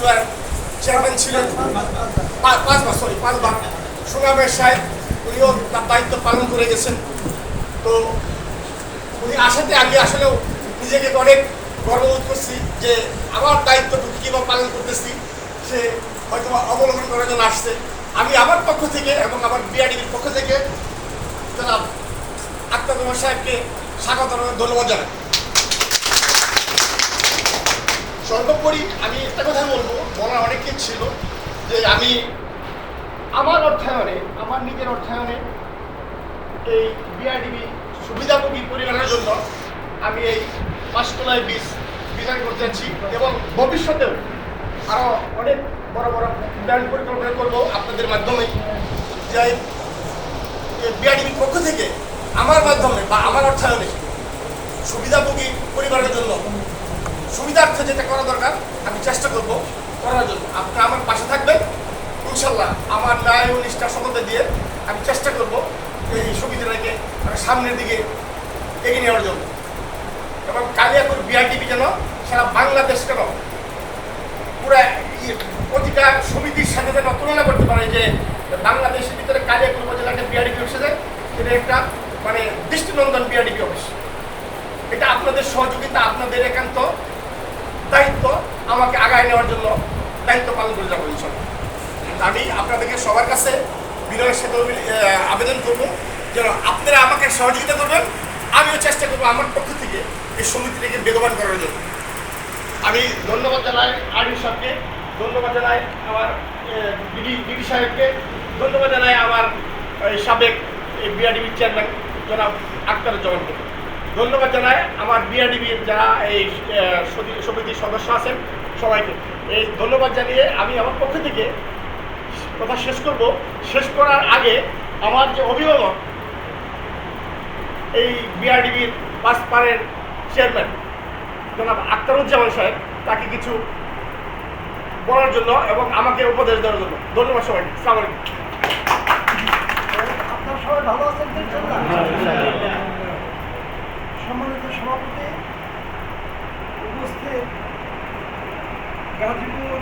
Councillor chairman ছিলেন 5 বার সুনামের সাহেব, উনিও তার দায়িত্ব পালন করে গেছেন। তো উনি আসাতে আমি আসলেও নিজেকে অনেক গর্ববোধ করছি যে আমার দায়িত্বটুকু কীভাবে পালন করতেছি সে হয়তো অবলম্বন করার জন্য আসছে। আমি আমার পক্ষ থেকে এবং আমার বিআরডিবির পক্ষ থেকে জনাব আক্তার উমর সাহেবকে স্বাগত ধন্যবাদ জানাই। সর্বোপরি আমি একটা কথা বলবো, বলার অনেক কিছু ছিল যে আমি আমার অর্থায়নে, আমার নিজের অর্থায়নে এই বিআরডিবি সুবিধাভোগী পরিবারের জন্য আমি এই 5 তলায় বীজ ডিজাইন করতে যাচ্ছি এবং ভবিষ্যতেও আরও অনেক বড় বড় ব্র্যান্ড পরিকল্পনা করবো আপনাদের মাধ্যমে, যে বিআরডিবির পক্ষ থেকে আমার মাধ্যমে বা আমার অর্থায়নে সুবিধাভোগী পরিবারের জন্য সুবিধার্থে যেটা করা দরকার আমি চেষ্টা করব করার জন্য। আপনারা আমার পাশে থাকবেন ইনশাল্লাহ। আমার ন্যায় ও নিষ্ঠা সততা দিয়ে আমি চেষ্টা করব এই সুবিধাটাকে সামনের দিকে এগিয়ে নেওয়ার জন্য এবং কালিয়াকৈর বিআরডিবি যেন সারা বাংলাদেশ কেন পুরো প্রতিটা সমিতির সাথে যেন তুলনা করতে পারে যে বাংলাদেশের ভিতরে কালিয়াকৈর উপজেলা একটা বিআরডিবি অফিস আছে, সেটা একটা মানে দৃষ্টিনন্দন বিআরডিবি অফিস। এটা আপনাদের সহযোগিতা, আপনাদের একান্ত দায়িত্ব আমাকে আগায় নেওয়ার জন্য দায়িত্ব পালন করে যাবো ইনশাল্লাহ। আমি আপনাদেরকে সবার কাছে বিনয়ের সাথে আবেদন করবো যেন আপনারা আমাকে সহযোগিতা করবেন, আমিও চেষ্টা করবো আমার পক্ষ থেকে এই সমিতিটাকে বেগবান করার জন্য। আমি ধন্যবাদ জানাই আরডি সাহেবকে, ধন্যবাদ জানাই আমার ডিডি সাহেবকে, ধন্যবাদ জানাই আমার সাবেক বিআরডিবির চেয়ারম্যান জনাব আখতারুজ্জামানকে, ধন্যবাদ জানাই আমার বিআরডিবির যারা এই সমিতির সদস্য আছেন সবাইকে। এই ধন্যবাদ জানিয়ে আমি আমার পক্ষ থেকে কথা শেষ করব। শেষ করার আগে আমার যে অভিভাবক এই বিআরডিবির 5 পারের চেয়ারম্যান জনাব আখতারুজ্জামান সাহেব, তাকে কিছু বলার জন্য এবং আমাকে উপদেশ দেওয়ার জন্য। ধন্যবাদ সবাইকে। আসসালামু আলাইকুম। আপনারা সবাই ভালো আছেন? সম্মানিত সভাপতি, উপস্থিত গাজীপুর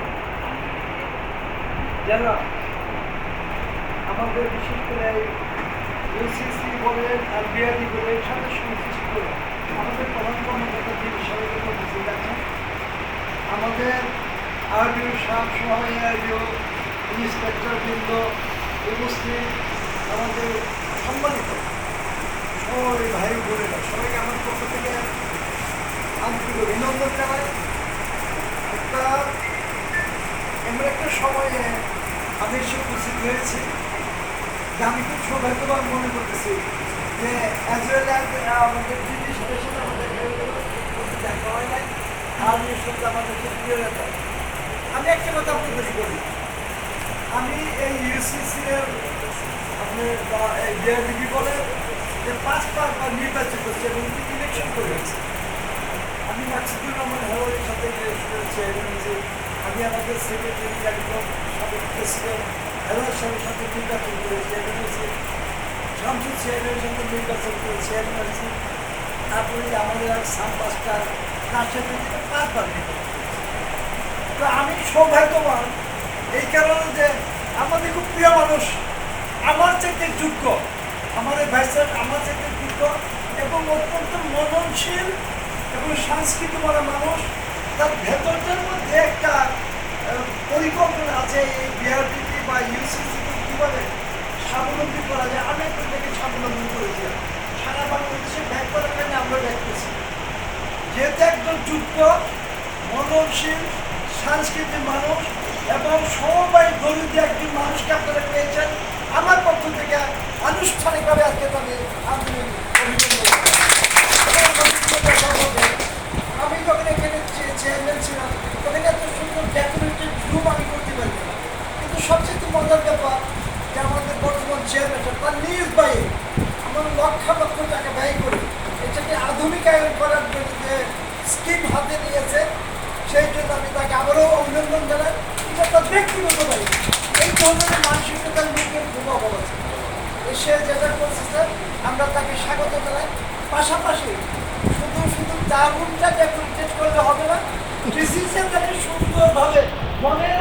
জেলা, আমাদের বিশেষ করে ইউসিসি বলেন আর বিআরডি বলেন সাথে সংশ্লিষ্ট করে আমাদের প্রধান কর্মকর্তা যে বিষয়গুলো উপস্থিত আছেন, আমাদের আরডিও সাহেব সহ এআরডিও ইন্সপেক্টর বৃন্দ উপস্থিত, আমাদের সম্মানিত সবাই ভাই বোনেরা, সবাইকে আমার পক্ষ থেকে আন্তরিক অভিনন্দন জানাই। এমন একটা সময়ে আমি এসে উপস্থিত হয়েছি যে আমি খুব সৌভাগ্যবান মনে করতেছি যে অ্যাজ ওয়েল অ্যাজ আমাদের ডিডি সাহেবের সাথে আমাদের দেখা হয় নাই, আর্মির সাথে আমাদের খুব প্রিয় ব্যাপার। আমি একটা কথা আপনাদের বলি, আমি এই ইউসিসি এর আপনার বিআরডিবি বলে 5 বার নির্বাচিত হচ্ছে এবং ইলেকশন করে হয়েছে। আমি মাকসুদুর রহমান হেওয়ারের সাথে চেয়ারম্যান হয়েছি, আমি আমাদের সেক্রেটারি একদম সাবেক প্রেসিডেন্ট হেওয়ার সাহেবের সাথে নির্বাচন করে চেয়ারম্যান হয়েছি, শামসুদ চেয়ারম্যানের সাথে নির্বাচন করে চেয়ারম্যান হয়েছি, তারপরে আমাদের আর সাম মাস্টার তার সাথে 5 বার নির্বাচন করেছি। তো আমি সৌভাগ্যবান এই কারণে যে আমাদের খুব প্রিয় মানুষ, আমার চাইতে যোগ্য, আমাদের ভাইসার আমার চাইতে যোগ্য এবং অত্যন্ত মননশীল এবং সংস্কৃতিময় মানুষ। তার ভেতরটার মধ্যে একটা পরিকল্পনা আছে এই বিআরডিপি বা ইউসিসিকে কীভাবে স্বাবলম্বী করা যায়। আমি একটা থেকে স্বাবলম্বী করেছি, সারা বাংলাদেশে ব্যাগ করার জন্য আমরা দেখতেছি যেহেতু একজন যোগ্য মননশীল সাংস্কৃতিক মানুষ এবং সবাই দরিদ্র একজন মানুষকে আপনারা পেয়েছেন। আমার পক্ষ থেকে আনুষ্ঠানিকভাবে আজকে তাদের আমি যখন এখানে চেয়ারম্যান ছিলাম তখন এত সুন্দর ডেকোরেটেড রুম আমি করতে পারি না, কিন্তু সবচেয়ে মজার ব্যাপার যে আমাদের বর্তমান চেয়ারম্যান তার নিজ ব্যয়ে আমার লক্ষ লক্ষ টাকা ব্যয় করে এটাকে আধুনিকায়ন করার জন্য যে স্কিম হাতে নিয়েছে, সেই জন্য আমি তাকে আবারও অভিনন্দন জানাই। এটা তার ব্যক্তিগত ব্যয়, এই ধরনের মানসিকতার লোকের খুব অভাব আছে। সে যেটা করছে আমরা তাকে স্বাগত জানাই। পাশাপাশি শুধু তার রুমটা ডেকোরেটেড করলে হবে না, ডিসিশনটাকে সুন্দরভাবে মনে